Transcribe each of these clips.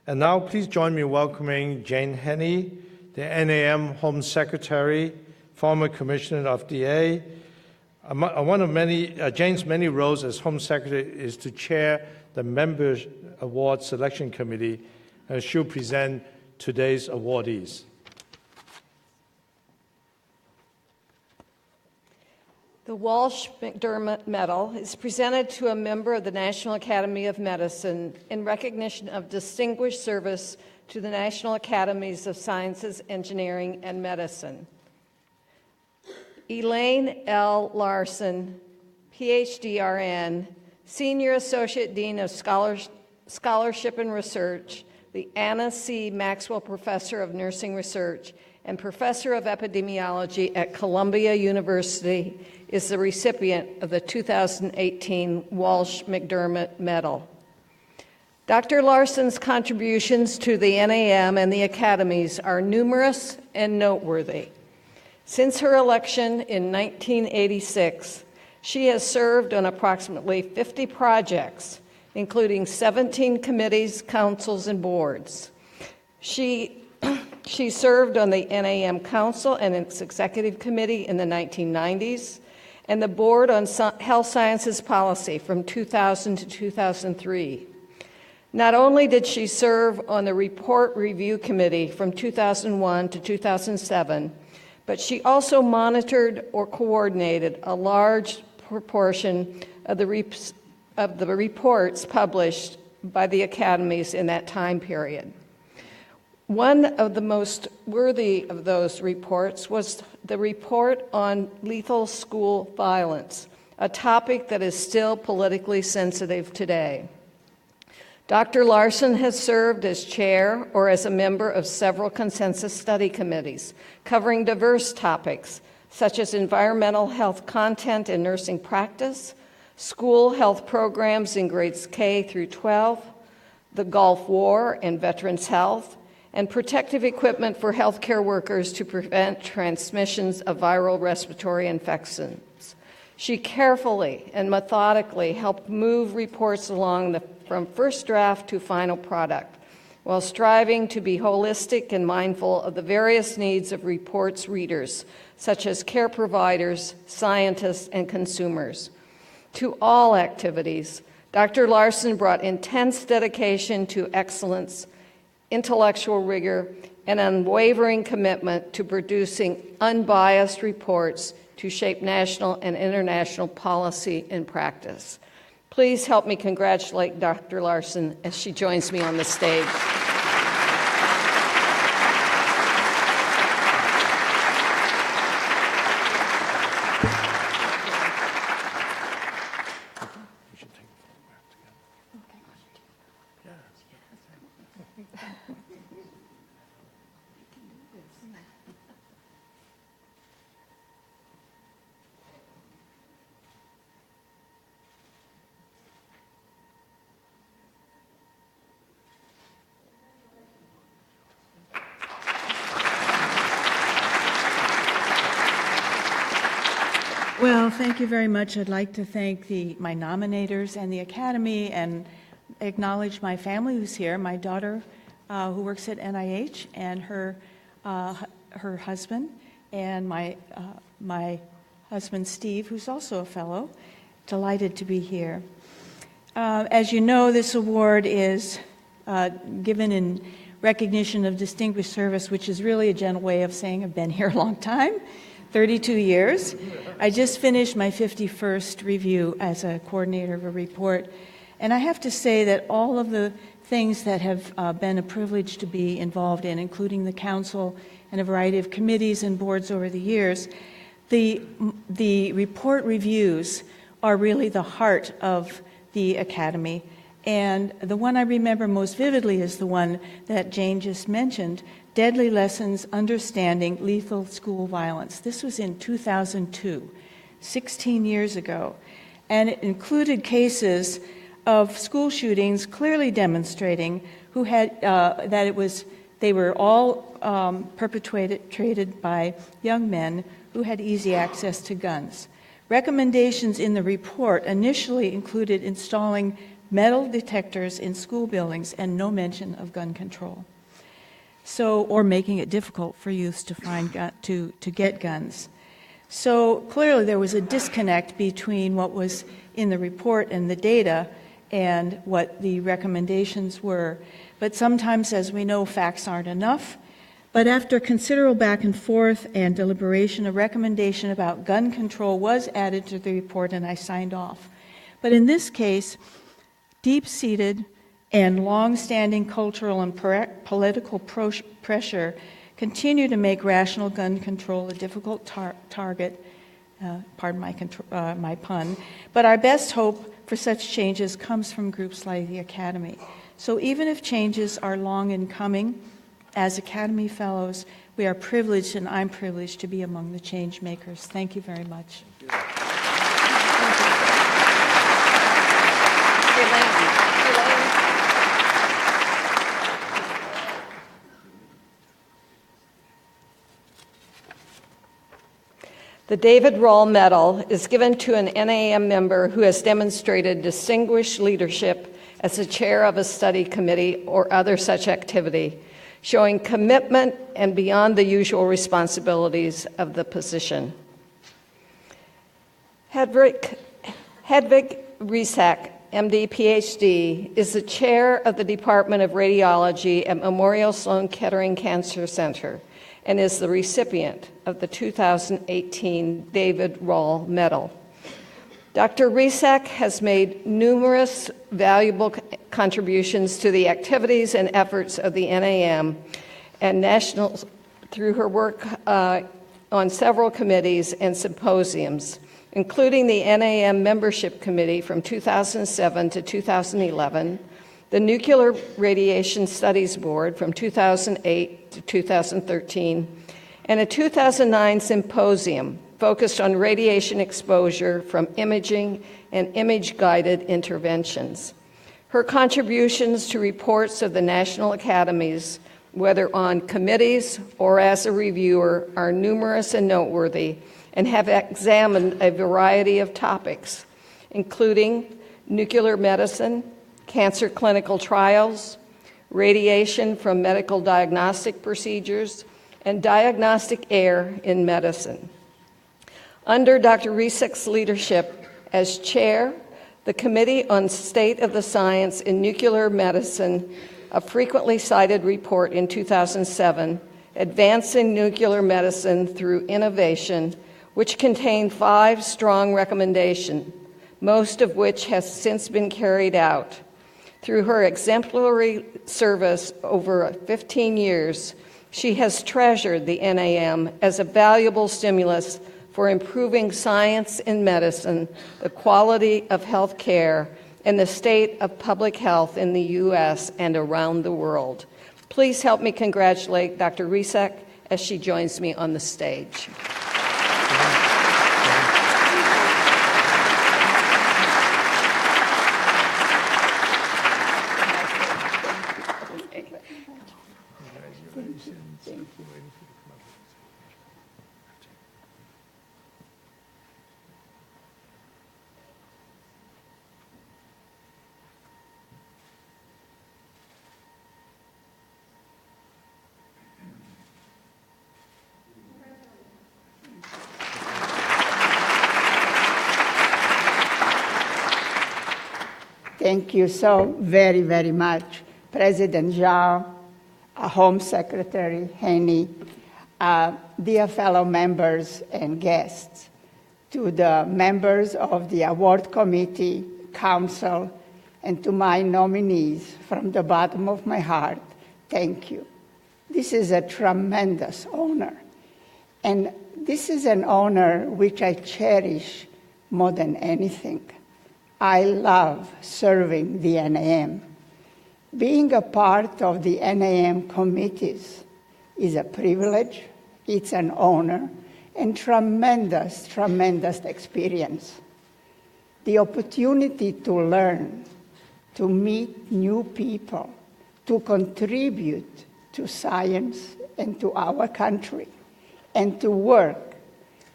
And now please join me in welcoming Jane Henney, the NAM Home Secretary, former Commissioner of DA. One of Jane's many roles as Home Secretary is to chair the Members Award Selection Committee, and she'll present today's awardees. The Walsh McDermott Medal is presented to a member of the National Academy of Medicine in recognition of distinguished service to the National Academies of Sciences, Engineering, and Medicine. Elaine L. Larson, PhD RN, Senior Associate Dean of Scholarship and Research, the Anna C. Maxwell Professor of Nursing Research, and Professor of Epidemiology at Columbia University, is the recipient of the 2018 Walsh McDermott Medal. Dr. Larson's contributions to the NAM and the academies are numerous and noteworthy. Since her election in 1986, she has served on approximately 50 projects, including 17 committees, councils, and boards. She served on the NAM Council and its Executive Committee in the 1990s, and the Board on Health Sciences Policy from 2000 to 2003. Not only did she serve on the Report Review Committee from 2001 to 2007, but she also monitored or coordinated a large proportion of the reports published by the academies in that time period. One of the most worthy of those reports was the report on lethal school violence, a topic that is still politically sensitive today. Dr. Larson has served as chair or as a member of several consensus study committees covering diverse topics such as environmental health content in nursing practice, school health programs in grades K through 12, the Gulf War and veterans' health, and protective equipment for healthcare workers to prevent transmissions of viral respiratory infections. She carefully and methodically helped move reports along from first draft to final product, while striving to be holistic and mindful of the various needs of reports readers, such as care providers, scientists, and consumers. To all activities, Dr. Larson brought intense dedication to excellence, intellectual rigor, and unwavering commitment to producing unbiased reports to shape national and international policy and practice. Please help me congratulate Dr. Larson as she joins me on the stage. Well, thank you very much. I'd like to thank my nominators and the Academy and acknowledge my family who's here, my daughter who works at NIH and her husband, and my husband Steve, who's also a fellow. Delighted to be here. As you know, this award is given in recognition of distinguished service, which is really a gentle way of saying I've been here a long time. 32 years. I just finished my 51st review as a coordinator of a report, and I have to say that all of the things that have been a privilege to be involved in, including the council and a variety of committees and boards over the years, the report reviews are really the heart of the Academy. And the one I remember most vividly is the one that Jane just mentioned, Deadly Lessons Understanding Lethal School Violence. This was in 2002, 16 years ago. And it included cases of school shootings clearly demonstrating who had they were all perpetrated by young men who had easy access to guns. Recommendations in the report initially included installing metal detectors in school buildings and no mention of gun control. So, or making it difficult for youths to find to get guns. So clearly there was a disconnect between what was in the report and the data and what the recommendations were. But sometimes, as we know, facts aren't enough. But after considerable back and forth and deliberation, a recommendation about gun control was added to the report, and I signed off. But in this case, deep-seated and long-standing cultural and political pressure continue to make rational gun control a difficult target, pardon my pun, but our best hope for such changes comes from groups like the Academy. So even if changes are long in coming, as Academy Fellows, we are privileged, and I'm privileged to be among the change makers. Thank you very much. The David Rall Medal is given to an NAM member who has demonstrated distinguished leadership as the chair of a study committee or other such activity, showing commitment and beyond the usual responsibilities of the position. Hedvig Hricak, MD, PhD, is the chair of the Department of Radiology at Memorial Sloan-Kettering Cancer Center and is the recipient of the 2018 David Rall Medal. Dr. Hricak has made numerous valuable contributions to the activities and efforts of the NAM and national through her work on several committees and symposiums, including the NAM Membership Committee from 2007 to 2011, the Nuclear Radiation Studies Board from 2008 to 2013, and a 2009 symposium focused on radiation exposure from imaging and image-guided interventions. Her contributions to reports of the National Academies, whether on committees or as a reviewer, are numerous and noteworthy and have examined a variety of topics, including nuclear medicine, cancer clinical trials, radiation from medical diagnostic procedures, and diagnostic error in medicine. Under Dr. Hricak's leadership as chair, the Committee on State of the Science in Nuclear Medicine, a frequently cited report in 2007, Advancing Nuclear Medicine Through Innovation, which contained 5 strong recommendations, most of which has since been carried out. Through her exemplary service over 15 years, she has treasured the NAM as a valuable stimulus for improving science in medicine, the quality of health care, and the state of public health in the U.S. and around the world. Please help me congratulate Dr. Hricak as she joins me on the stage. Thank you so very, very much, President Zhao, Home Secretary Haney, dear fellow members and guests, to the members of the award committee, council, and to my nominees, from the bottom of my heart, thank you. This is a tremendous honor, and this is an honor which I cherish more than anything. I love serving the NAM. Being a part of the NAM committees is a privilege, it's an honor, and tremendous, tremendous experience. The opportunity to learn, to meet new people, to contribute to science and to our country, and to work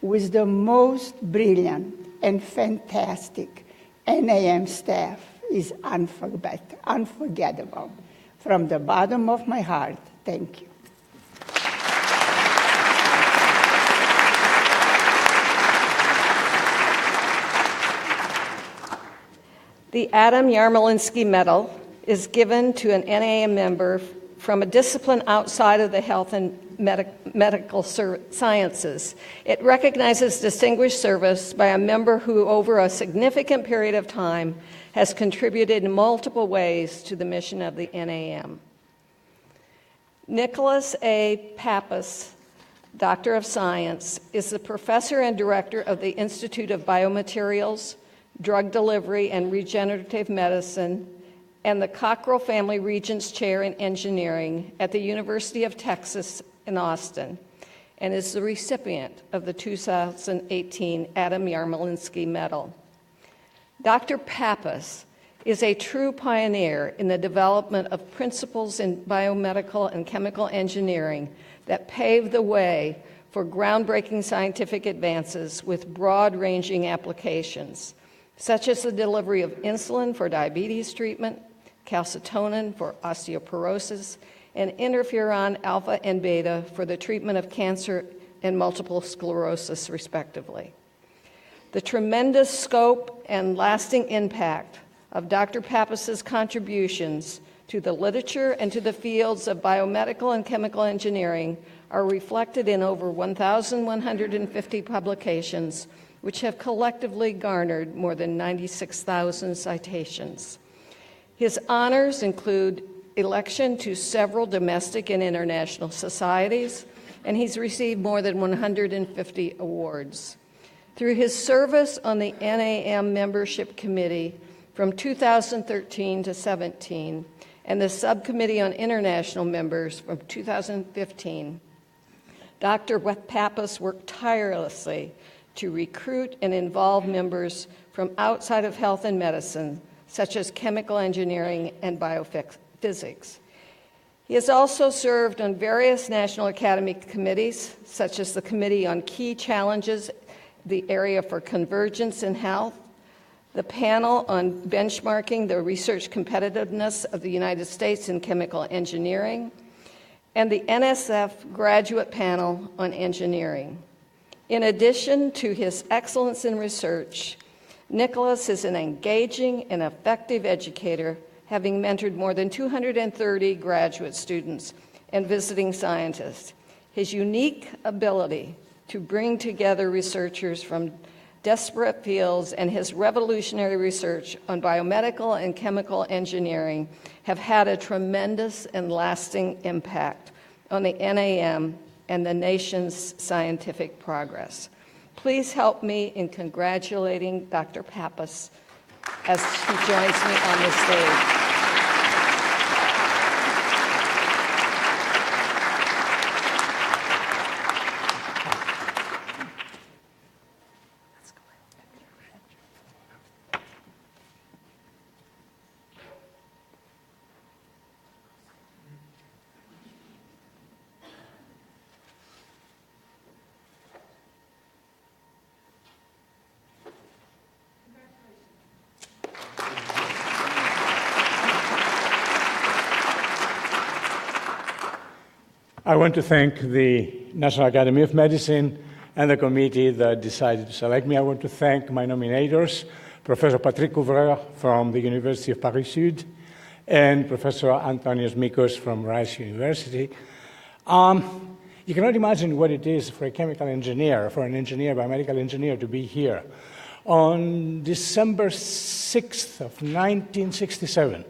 with the most brilliant and fantastic NAM staff is unforgettable. From the bottom of my heart, thank you. The Adam Yarmolinsky Medal is given to an NAM member from a discipline outside of the health and medical sciences. It recognizes distinguished service by a member who, over a significant period of time, has contributed in multiple ways to the mission of the NAM. Nicholas Peppas, Doctor of Science, is the professor and director of the Institute of Biomaterials, Drug Delivery and Regenerative Medicine, and the Cockrell Family Regents Chair in Engineering at the University of Texas in Austin, and is the recipient of the 2018 Adam Yarmolinsky Medal. Dr. Peppas is a true pioneer in the development of principles in biomedical and chemical engineering that paved the way for groundbreaking scientific advances with broad-ranging applications, such as the delivery of insulin for diabetes treatment, calcitonin for osteoporosis, and interferon alpha and beta for the treatment of cancer and multiple sclerosis, respectively. The tremendous scope and lasting impact of Dr. Peppas's contributions to the literature and to the fields of biomedical and chemical engineering are reflected in over 1,150 publications, which have collectively garnered more than 96,000 citations. His honors include election to several domestic and international societies, and he's received more than 150 awards. Through his service on the NAM Membership Committee from 2013 to 17, and the Subcommittee on International Members from 2015, Dr. Peppas worked tirelessly to recruit and involve members from outside of health and medicine, such as chemical engineering and biophysics. He has also served on various National Academy committees, such as the Committee on Key Challenges, the area for convergence in health, the panel on benchmarking the research competitiveness of the United States in chemical engineering, and the NSF graduate panel on engineering. In addition to his excellence in research, Nicholas is an engaging and effective educator, having mentored more than 230 graduate students and visiting scientists. His unique ability to bring together researchers from disparate fields and his revolutionary research on biomedical and chemical engineering have had a tremendous and lasting impact on the NAM and the nation's scientific progress. Please help me in congratulating Dr. Peppas as he joins me on the stage. I want to thank the National Academy of Medicine and the committee that decided to select me. I want to thank my nominators, Professor Patrick Couvreur from the University of Paris-Sud and Professor Antonios Mikos from Rice University. You cannot imagine what it is for a chemical engineer, for an engineer, biomedical engineer, to be here. On December 6th of 1967,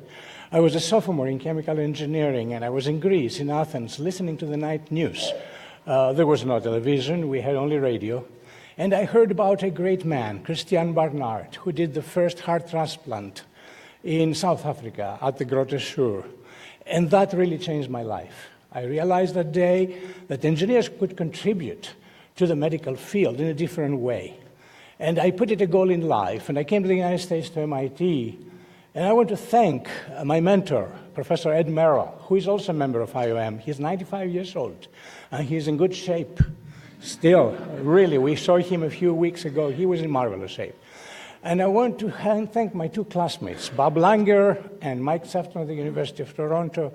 I was a sophomore in chemical engineering, and I was in Greece, in Athens, listening to the night news. There was no television, we had only radio. And I heard about a great man, Christian Barnard, who did the first heart transplant in South Africa at the Groote Schuur. And that really changed my life. I realized that day that engineers could contribute to the medical field in a different way. And I put it a goal in life, and I came to the United States, to MIT, and I want to thank my mentor, Professor Ed Merrill, who is also a member of IOM. He's 95 years old, and he's in good shape still. Really, we saw him a few weeks ago. He was in marvelous shape. And I want to thank my two classmates, Bob Langer and Mike Sefton of the University of Toronto,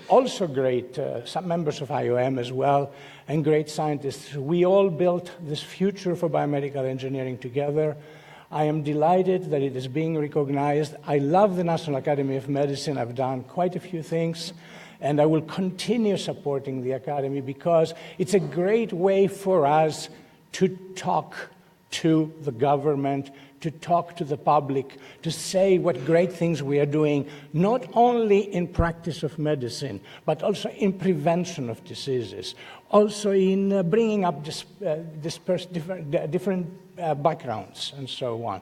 also great some members of IOM as well, and great scientists. We all built this future for biomedical engineering together. I am delighted that it is being recognized. I love the National Academy of Medicine. I've done quite a few things, and I will continue supporting the Academy because it's a great way for us to talk to the government, to talk to the public, to say what great things we are doing, not only in practice of medicine, but also in prevention of diseases, also in bringing up different backgrounds and so on.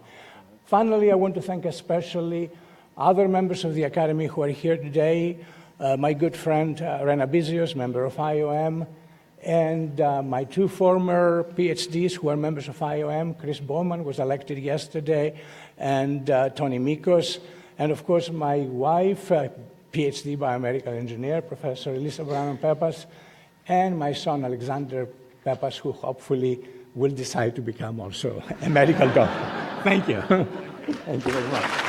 Finally, I want to thank especially other members of the Academy who are here today, my good friend Rena Bizios, member of IOM, and my two former PhDs who are members of IOM, Chris Bowman was elected yesterday, and Tony Mikos, and of course my wife, PhD biomedical engineer, Professor Elisa Peppas, and my son Alexander Peppas, who hopefully will decide to become also a medical doctor. Thank you. Thank you very much.